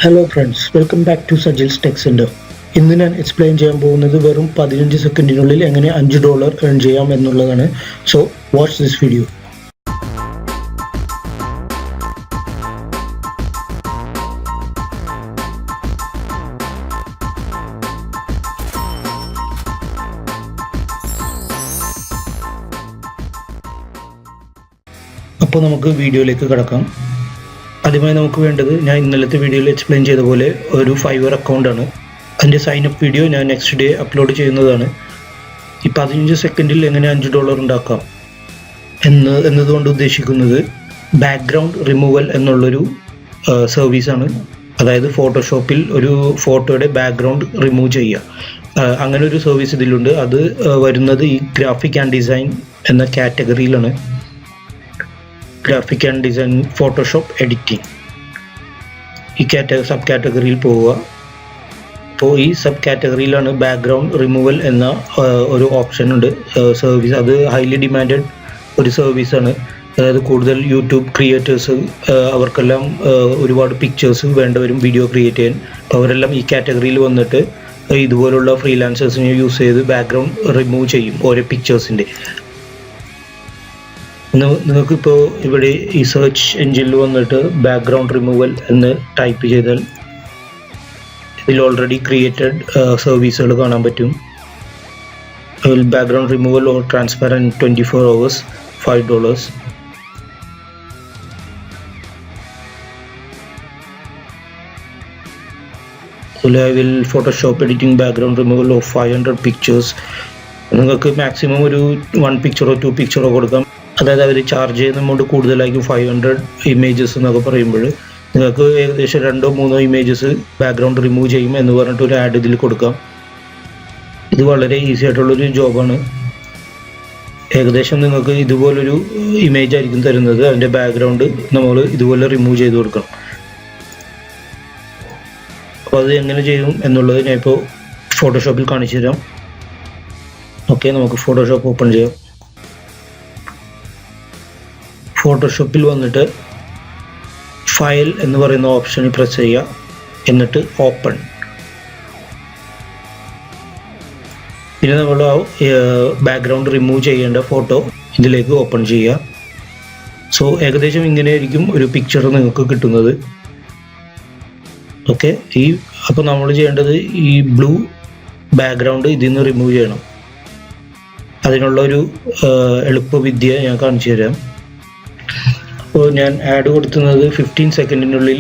Hello friends, welcome back to Sajil's tech centre. ഇന്ന് ഞാൻ explain ചെയ്യാൻ പോകുന്നത് വെറും 15 സെക്കൻഡിനുള്ളിൽ എങ്ങനെ $5 ഏൺ ചെയ്യാം എന്നുള്ളതാണ്. So watch this video. അപ്പോൾ നമുക്ക് വീഡിയോയിലേക്ക് കടക്കാം. ആദ്യമായി നമുക്ക് വേണ്ടത്, ഞാൻ ഇന്നലത്തെ വീഡിയോയിൽ എക്സ്പ്ലെയിൻ ചെയ്ത പോലെ ഒരു ഫൈവർ അക്കൗണ്ടാണ്. അതിൻ്റെ സൈനപ്പ് വീഡിയോ ഞാൻ നെക്സ്റ്റ് ഡേ അപ്ലോഡ് ചെയ്യുന്നതാണ്. ഈ 15 സെക്കൻഡിൽ എങ്ങനെ $5 ഉണ്ടാക്കാം എന്നതുകൊണ്ട് ഉദ്ദേശിക്കുന്നത് ബാക്ക്ഗ്രൗണ്ട് റിമൂവൽ എന്നുള്ളൊരു സർവീസാണ്. അതായത് ഫോട്ടോഷോപ്പിൽ ഒരു ഫോട്ടോയുടെ ബാക്ക്ഗ്രൗണ്ട് റിമൂവ് ചെയ്യുക. അങ്ങനെ ഒരു സർവീസ് ഇതിലുണ്ട്. അത് വരുന്നത് ഈ ഗ്രാഫിക് ആൻഡ് ഡിസൈൻ എന്ന കാറ്റഗറിയിലാണ്. Graphic and design, Photoshop, editing, ഈ സബ് കാറ്റഗറിയിൽ പോവുക. അപ്പോൾ ഈ സബ് കാറ്റഗറിയിലാണ് ബാക്ക്ഗ്രൗണ്ട് റിമൂവൽ എന്ന ഒരു ഓപ്ഷൻ ഉണ്ട്, സർവീസ്. അത് ഹൈലി ഡിമാൻഡഡ് ഒരു സർവീസാണ്. അതായത് കൂടുതൽ യൂട്യൂബ് ക്രിയേറ്റേഴ്സ് അവർക്കെല്ലാം ഒരുപാട് പിക്ചേഴ്സ് വേണ്ടവരും വീഡിയോ ക്രിയേറ്റ് ചെയ്യാൻ. അപ്പോൾ അവരെല്ലാം ഈ കാറ്റഗറിയിൽ വന്നിട്ട് ഇതുപോലുള്ള ഫ്രീലാൻസേഴ്സിനെ യൂസ് ചെയ്ത് ബാക്ക്ഗ്രൗണ്ട് റിമൂവ് ചെയ്യും ഓരോ പിക്ചേഴ്സിൻ്റെ. നിങ്ങൾക്കിപ്പോൾ ഇവിടെ ഈ സെർച്ച് എഞ്ചിനിൽ വന്നിട്ട് ബാക്ക്ഗ്രൗണ്ട് റിമൂവൽ എന്ന് ടൈപ്പ് ചെയ്താൽ ഇതിൽ ഓൾറെഡി ക്രിയേറ്റഡ് സർവീസുകൾ കാണാൻ പറ്റും. Background removal or transparent 24 hours $5. I will Photoshop editing background removal of 500 pictures. നിങ്ങൾക്ക് മാക്സിമം ഒരു 1 പിക്ചറോ 2 പിക്ചറോ കൊടുക്കാം. അതായത് അവർ ചാർജ് ചെയ്യുന്ന എമൗണ്ട് കൂടുതലായിരിക്കും. 500 ഇമേജസ് എന്നൊക്കെ പറയുമ്പോൾ നിങ്ങൾക്ക് ഏകദേശം 2-3 ഇമേജസ് ബാക്ക്ഗ്രൗണ്ട് റിമൂവ് ചെയ്യും എന്ന് പറഞ്ഞിട്ട് ഒരു ആഡ് ഇതിൽ കൊടുക്കാം. ഇത് വളരെ ഈസി ആയിട്ടുള്ളൊരു ജോബാണ്. ഏകദേശം നിങ്ങൾക്ക് ഇതുപോലൊരു ഇമേജ് ആയിരിക്കും തരുന്നത്. അതിൻ്റെ ബാക്ക്ഗ്രൗണ്ട് നമ്മൾ ഇതുപോലെ റിമൂവ് ചെയ്ത് കൊടുക്കണം. അപ്പോൾ അത് എങ്ങനെ ചെയ്യും എന്നുള്ളത് ഞാൻ ഇപ്പോൾ ഫോട്ടോഷോപ്പിൽ കാണിച്ചു തരാം. ഓക്കെ, നമുക്ക് ഫോട്ടോഷോപ്പ് ഓപ്പൺ ചെയ്യാം. ഫോട്ടോഷോപ്പിൽ വന്നിട്ട് ഫയൽ എന്ന് പറയുന്ന ഓപ്ഷനിൽ പ്രസ് ചെയ്യുക. എന്നിട്ട് ഓപ്പൺ. പിന്നെ നമ്മൾ ബാക്ക്ഗ്രൗണ്ട് റിമൂവ് ചെയ്യേണ്ട ഫോട്ടോ ഇതിലേക്ക് ഓപ്പൺ ചെയ്യുക. സോ ഏകദേശം ഇങ്ങനെയായിരിക്കും ഒരു പിക്ചർ നിങ്ങൾക്ക് കിട്ടുന്നത്. ഓക്കെ, അപ്പോൾ നമ്മൾ ചെയ്യേണ്ടത് ഈ ബ്ലൂ ബാക്ക്ഗ്രൗണ്ട് ഇതിൽ നിന്ന് റിമൂവ് ചെയ്യണം. അതിനുള്ളൊരു എളുപ്പവിദ്യ ഞാൻ കാണിച്ചു തരാം. അപ്പോൾ ഞാൻ ആഡ് കൊടുക്കുന്നത് 15 സെക്കൻഡിനുള്ളിൽ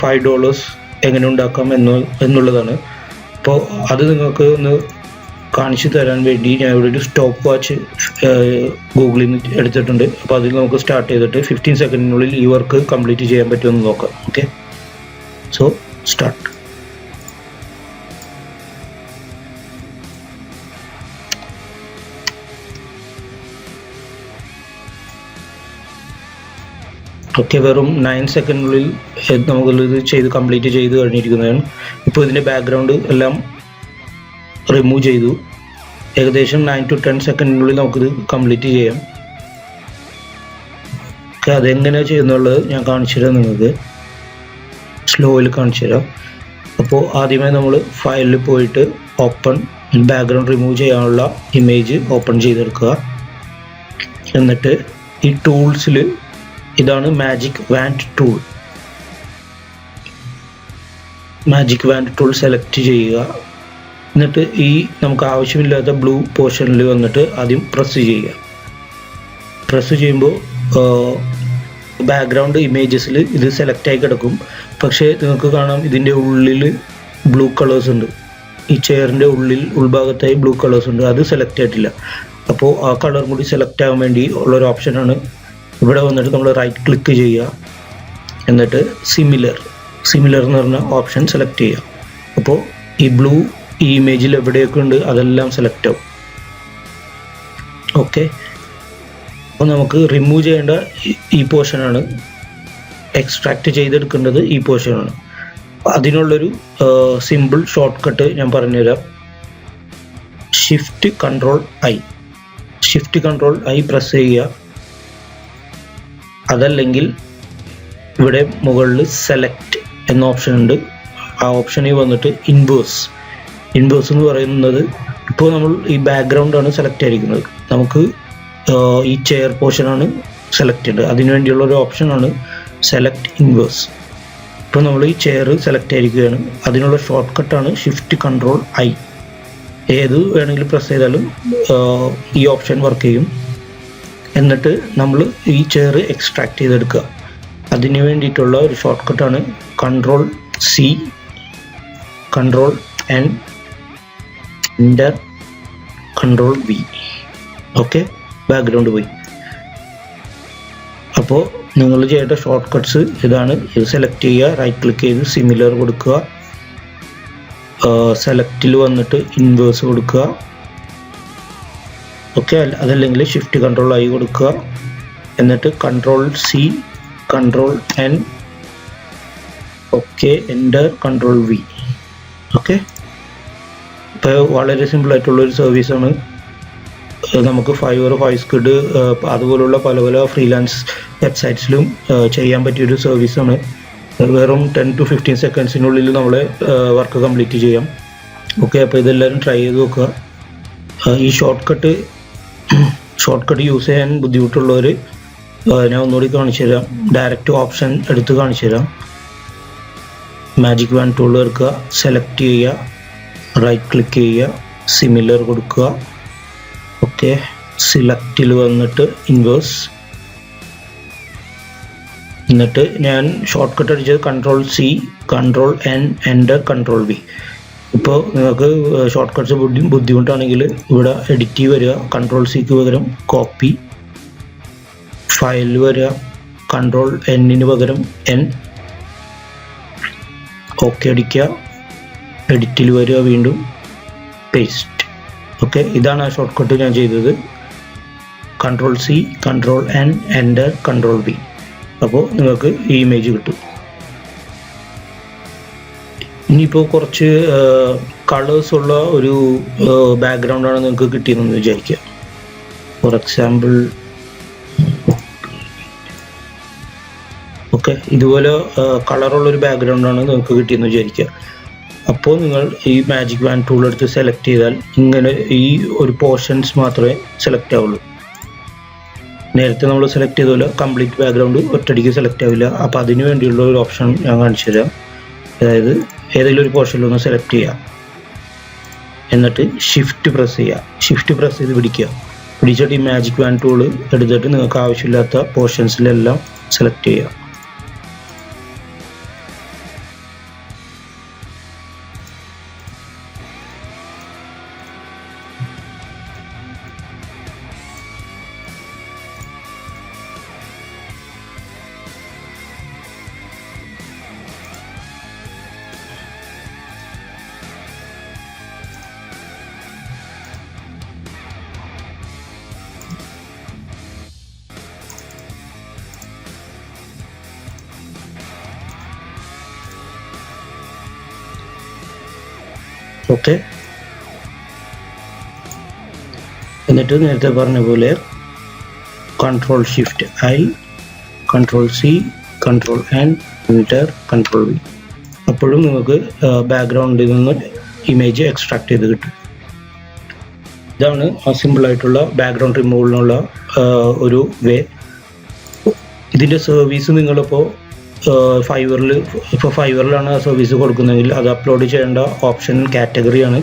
$5 എങ്ങനെ ഉണ്ടാക്കാം എന്നുള്ളതാണ്. അപ്പോൾ അത് നിങ്ങൾക്ക് ഒന്ന് കാണിച്ചു തരാൻ വേണ്ടി ഞാൻ ഇവിടെ ഒരു സ്റ്റോപ്പ് വാച്ച് ഗൂഗിളിൽ നിന്ന് എടുത്തിട്ടുണ്ട്. അപ്പോൾ അതിൽ നമുക്ക് സ്റ്റാർട്ട് ചെയ്തിട്ട് 15 സെക്കൻഡിനുള്ളിൽ ഈ വർക്ക് കംപ്ലീറ്റ് ചെയ്യാൻ പറ്റുമെന്ന് നോക്കാം. Okay, so start. ഓക്കെ, വെറും 9 സെക്കൻഡിനുള്ളിൽ നമുക്കിത് കംപ്ലീറ്റ് ചെയ്ത് കഴിഞ്ഞിരിക്കുന്നതാണ്. ഇപ്പോൾ ഇതിൻ്റെ ബാക്ക്ഗ്രൗണ്ട് എല്ലാം റിമൂവ് ചെയ്തു. ഏകദേശം 9 to 10 സെക്കൻഡിനുള്ളിൽ നമുക്കിത് കംപ്ലീറ്റ് ചെയ്യാം. ഓക്കെ, അതെങ്ങനെയാണ് ചെയ്യുന്നുള്ളത് ഞാൻ കാണിച്ചു തരാം. നിങ്ങൾക്ക് സ്ലോയിൽ കാണിച്ചു തരാം. അപ്പോൾ ആദ്യമായി നമ്മൾ ഫയലിൽ പോയിട്ട് ഓപ്പൺ, ബാക്ക്ഗ്രൗണ്ട് റിമൂവ് ചെയ്യാനുള്ള ഇമേജ് ഓപ്പൺ ചെയ്തെടുക്കുക. എന്നിട്ട് ഈ ടൂൾസിൽ ഇതാണ് magic want tool. Magic want tool select ചെയ്യുക. എന്നിട്ട് ഈ നമുക്ക് ആവശ്യമില്ലാത്ത ബ്ലൂ പോർഷനിൽ വന്നിട്ട് ആദ്യം പ്രസ് ചെയ്യുക. പ്രസ് ചെയ്യുമ്പോൾ ബാക്ക്ഗ്രൗണ്ട് ഇമേജസിൽ ഇത് സെലക്റ്റായി കിടക്കും. പക്ഷേ നിങ്ങൾക്ക് കാണാം ഇതിൻ്റെ ഉള്ളിൽ ബ്ലൂ കളേഴ്സ് ഉണ്ട്. ഈ ചെയറിൻ്റെ ഉൾഭാഗത്തായി ബ്ലൂ കളേഴ്സ് ഉണ്ട്. അത് സെലക്ട് ആയിട്ടില്ല. അപ്പോൾ ആ കളർ കൂടി സെലക്ട് ആവാൻ വേണ്ടി ഉള്ളൊരു ഓപ്ഷനാണ്. ഇവിടെ വന്നിട്ട് നമ്മൾ റൈറ്റ് ക്ലിക്ക് ചെയ്യുക. എന്നിട്ട് സിമിലർ എന്ന് പറഞ്ഞ ഓപ്ഷൻ സെലക്ട് ചെയ്യുക. അപ്പോൾ ഈ ബ്ലൂ ഈ ഇമേജിൽ എവിടെയൊക്കെ ഉണ്ട് അതെല്ലാം സെലക്ട് ആവും. ഓക്കെ, അപ്പോൾ നമുക്ക് റിമൂവ് ചെയ്യേണ്ട ഈ പോർഷനാണ്. എക്സ്ട്രാക്ട് ചെയ്തെടുക്കേണ്ടത് ഈ പോർഷനാണ്. അതിനുള്ളൊരു സിമ്പിൾ ഷോർട്ട് കട്ട് ഞാൻ പറഞ്ഞുതരാം. ഷിഫ്റ്റ് കൺട്രോൾ ഐ പ്രസ് ചെയ്യുക. അതല്ലെങ്കിൽ ഇവിടെ മുകളിൽ സെലക്ട് എന്ന ഓപ്ഷൻ ഉണ്ട്. ആ ഓപ്ഷനിൽ വന്നിട്ട് ഇൻവേഴ്സ് എന്ന് പറയുന്നത്, ഇപ്പോൾ നമ്മൾ ഈ ബാക്ക്ഗ്രൗണ്ടാണ് സെലക്ട് ചെയ്തിരിക്കുന്നത്, നമുക്ക് ഈ ചെയർ പോർഷനാണ് സെലക്ട് ചെയ്യേണ്ടത്. അതിനുവേണ്ടിയുള്ള ഒരു ഓപ്ഷനാണ് സെലക്ട് ഇൻവേഴ്സ്. ഇപ്പോൾ നമ്മൾ ഈ ചെയർ സെലക്ട് ചെയ്തിരിക്കുകയാണ്. അതിനുള്ള ഷോർട്ട് കട്ടാണ് Shift+Ctrl+I. ഏത് വേണമെങ്കിലും പ്രസ് ചെയ്താലും ഈ ഓപ്ഷൻ വർക്ക് ചെയ്യും. എന്നിട്ട് നമ്മൾ ഈ ചെയർ എക്സ്ട്രാക്ട് ചെയ്തെടുക്കുക. അതിന് വേണ്ടിയിട്ടുള്ള ഒരു ഷോർട്ട് കട്ടാണ് Ctrl+C, Ctrl+N, Enter, Ctrl+V. Okay, background പോയി. അപ്പോൾ നിങ്ങൾ ചെയ്യേണ്ട ഷോർട്ട് കട്ട്സ് ഇതാണ്. ഇത് സെലക്ട് ചെയ്യുക, റൈറ്റ് ക്ലിക്ക് ചെയ്ത് സിമിലർ കൊടുക്കുക, സെലക്റ്റിൽ വന്നിട്ട് ഇൻവേഴ്സ് കൊടുക്കുക. ഓക്കെ, അതല്ലെങ്കിൽ Shift+Ctrl+I കൊടുക്കുക. എന്നിട്ട് Ctrl+C, Ctrl+N, okay, Enter, Ctrl+V. Okay, ഇപ്പോൾ വളരെ സിമ്പിളായിട്ടുള്ളൊരു സർവീസാണ്. നമുക്ക് ഫൈവർ, ഫൈസ്ക്വിഡ് അതുപോലുള്ള പല പല ഫ്രീലാൻസ് വെബ്സൈറ്റ്സിലും ചെയ്യാൻ പറ്റിയൊരു സർവീസാണ്. വെറും 10 to 15 സെക്കൻഡ്സിനുള്ളിൽ നമ്മളെ വർക്ക് കംപ്ലീറ്റ് ചെയ്യാം. ഓക്കെ, അപ്പോൾ ഇതെല്ലാവരും ട്രൈ ചെയ്ത് നോക്കുക. ഈ ഷോർട്ട് കട്ട് യൂസ് ചെയ്യാൻ ബുദ്ധിമുട്ടുള്ളവർ ഞാൻ ഒന്നുകൂടി കാണിച്ചു തരാം. ഡയറക്റ്റ് ഓപ്ഷൻ എടുത്ത് കാണിച്ചു തരാം. മാജിക് വാൻഡ് ടൂൾ എടുക്കുക, സെലക്ട് ചെയ്യുക, റൈറ്റ് ക്ലിക്ക് ചെയ്യുക, സിമിലർ കൊടുക്കുക. ഓക്കെ, സെലക്റ്റിൽ വന്നിട്ട് ഇൻവേഴ്സ്. എന്നിട്ട് ഞാൻ ഷോർട്ട് കട്ട് അടിച്ചത് Ctrl+C, Ctrl+N, Enter, Ctrl+V. ഇപ്പോൾ നിങ്ങൾക്ക് ഷോർട്ട് കട്ട്സ് ബുദ്ധിമുട്ടാണെങ്കിൽ ഇവിടെ എഡിറ്റ് വരിക, Ctrl+Cക്ക് പകരം കോപ്പി, ഫയലിൽ വരിക, Ctrl+Nന് പകരം N, ഓക്കെ അടിക്കുക, എഡിറ്റിൽ വരിക, വീണ്ടും പേസ്റ്റ്. ഓക്കെ, ഇതാണ് ആ ഷോർട്ട് കട്ട് ഞാൻ ചെയ്തത്. Ctrl+C, Ctrl+N, Enter, Ctrl+V. അപ്പോൾ നിങ്ങൾക്ക് ഈ ഇമേജ് കിട്ടും. ഇനിയിപ്പോൾ കുറച്ച് കളേഴ്സ് ഉള്ള ഒരു ബാക്ക്ഗ്രൗണ്ടാണ് നിങ്ങൾക്ക് കിട്ടിയതെന്ന് വിചാരിക്കുക. ഫോർ എക്സാമ്പിൾ, ഓക്കെ, ഇതുപോലെ കളറുള്ളൊരു ബാക്ക്ഗ്രൗണ്ടാണ് നിങ്ങൾക്ക് കിട്ടിയെന്ന് വിചാരിക്കുക. അപ്പോൾ നിങ്ങൾ ഈ മാജിക് വാൻഡ് ടൂൾ എടുത്ത് സെലക്ട് ചെയ്താൽ ഇങ്ങനെ ഈ ഒരു പോർഷൻസ് മാത്രമേ സെലക്ട് ആവുള്ളൂ. നേരത്തെ നമ്മൾ സെലക്ട് ചെയ്തപോലെ കംപ്ലീറ്റ് ബാക്ക്ഗ്രൗണ്ട് ഒറ്റയടിക്ക് സെലക്ട് ആവില്ല. അപ്പോൾ അതിന് വേണ്ടിയുള്ള ഒരു ഓപ്ഷൻ ഞാൻ കാണിച്ചു തരാം. അതായത് ഏതെങ്കിലും ഒരു പോർഷനിലൊന്ന് സെലക്ട് ചെയ്യുക, എന്നിട്ട് ഷിഫ്റ്റ് പ്രസ് ചെയ്ത് പിടിച്ചിട്ട് ഈ മാജിക് വാൻഡ് ടൂൾ എടുത്തിട്ട് നിങ്ങൾക്ക് ആവശ്യമില്ലാത്ത പോർഷൻസിലെല്ലാം സെലക്ട് ചെയ്യുക. ഓക്കെ, എന്നിട്ട് നേരത്തെ പറഞ്ഞ പോലെ Ctrl+Shift+I, Ctrl+C, Ctrl+N, Enter, Ctrl+V. അപ്പോഴും നിങ്ങൾക്ക് ബാക്ക്ഗ്രൗണ്ടിൽ നിന്ന് ഇമേജ് എക്സ്ട്രാക്ട് ചെയ്ത് കിട്ടും. ഇതാണ് ആ സിമ്പിളായിട്ടുള്ള ബാക്ക്ഗ്രൗണ്ട് റിമൂവലിനുള്ള ഒരു വേ. ഇതിൻ്റെ സർവീസ് നിങ്ങളിപ്പോൾ ഫൈവറിലാണ് ആ സർവീസ് കൊടുക്കുന്നതെങ്കിൽ അത് അപ്ലോഡ് ചെയ്യേണ്ട ഓപ്ഷൻ കാറ്റഗറിയാണ്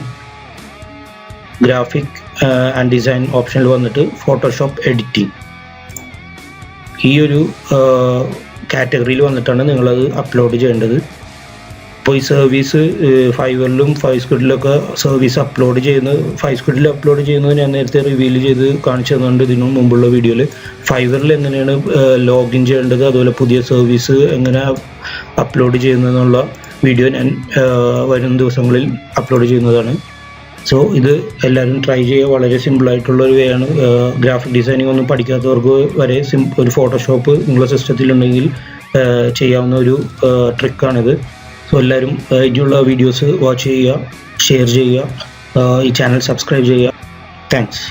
ഗ്രാഫിക് ആൻഡ് ഡിസൈൻ. ഓപ്ഷനിൽ വന്നിട്ട് ഫോട്ടോഷോപ്പ് എഡിറ്റിംഗ്, ഈ ഒരു കാറ്റഗറിയിൽ വന്നിട്ടാണ് നിങ്ങളത് അപ്ലോഡ് ചെയ്യേണ്ടത്. അപ്പോൾ ഈ സർവീസ് ഫൈവറിലും ഫൈസ്ക്വിഡിലൊക്കെ സർവീസ് ഫൈസ്ക്വിഡിൽ അപ്ലോഡ് ചെയ്യുന്നത് ഞാൻ നേരത്തെ റിവീൽ ചെയ്ത് കാണിച്ചു തന്നുകൊണ്ട് ഇതിനു മുമ്പുള്ള വീഡിയോയിൽ. ഫൈവറിൽ എങ്ങനെയാണ് ലോഗിൻ ചെയ്യേണ്ടത്, അതുപോലെ പുതിയ സർവീസ് എങ്ങനെ അപ്ലോഡ് ചെയ്യുന്നതെന്നുള്ള വീഡിയോ ഞാൻ വരും ദിവസങ്ങളിൽ അപ്ലോഡ് ചെയ്യുന്നതാണ്. സോ ഇത് എല്ലാവരും ട്രൈ ചെയ്യുക. വളരെ സിമ്പിളായിട്ടുള്ള ഒരു വേ ആണ്. ഗ്രാഫിക് ഡിസൈനിങ് ഒന്നും പഠിക്കാത്തവർക്ക് വരെ ഒരു ഫോട്ടോഷോപ്പ് നിങ്ങളുടെ സിസ്റ്റത്തിലുണ്ടെങ്കിൽ ചെയ്യാവുന്ന ഒരു ട്രിക്കാണിത്. സോ എല്ലാവരും ഇനിയുള്ള വീഡിയോസ് വാച്ച് ചെയ്യുക, ഷെയർ ചെയ്യുക, ഈ ചാനൽ സബ്സ്ക്രൈബ് ചെയ്യുക. താങ്ക്സ്.